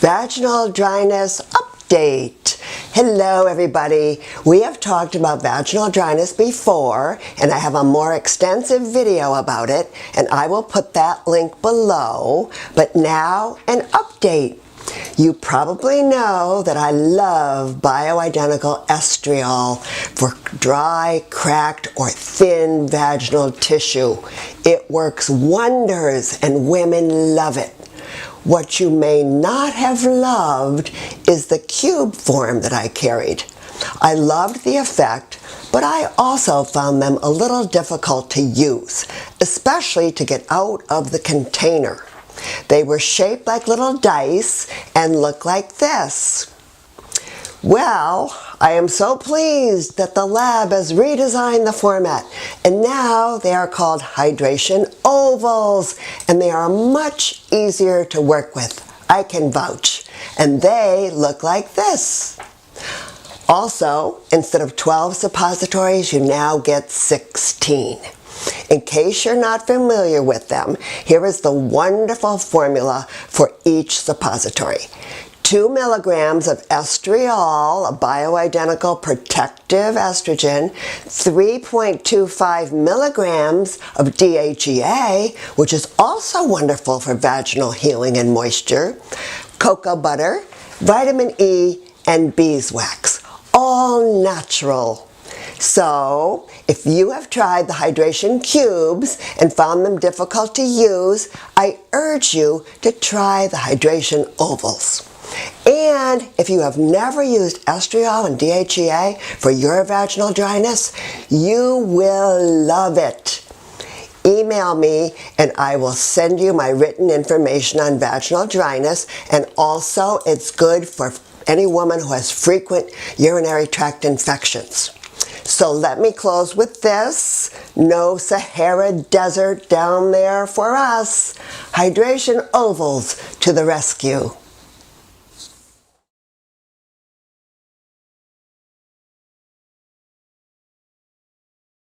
Vaginal dryness update. Hello everybody. We have talked about vaginal dryness before and I have a more extensive video about it and I will put that link below. But now an update. You probably know that I love bioidentical Estriol for dry, cracked, or thin vaginal tissue. It works wonders and women love it. What you may not have loved is the cube form that I carried. I loved the effect, but I also found them a little difficult to use, especially to get out of the container. They were shaped like little dice and look like this. Well, I am so pleased that the lab has redesigned the format and now they are called hydration ovals and they are much easier to work with. I can vouch. And they look like this. Also, instead of 12 suppositories, you now get 16. In case you're not familiar with them, here is the wonderful formula for each suppository. 2 milligrams of Estriol, a bioidentical protective estrogen, 3.25 milligrams of DHEA, which is also wonderful for vaginal healing and moisture, cocoa butter, vitamin E, and beeswax, all natural. So, if you have tried the hydration cubes and found them difficult to use, I urge you to try the hydration ovals. And if you have never used Estriol and DHEA for your vaginal dryness, you will love it. Email me and I will send you my written information on vaginal dryness, and also it's good for any woman who has frequent urinary tract infections. So let me close with this. No Sahara Desert down there for us. Hydration ovals to the rescue.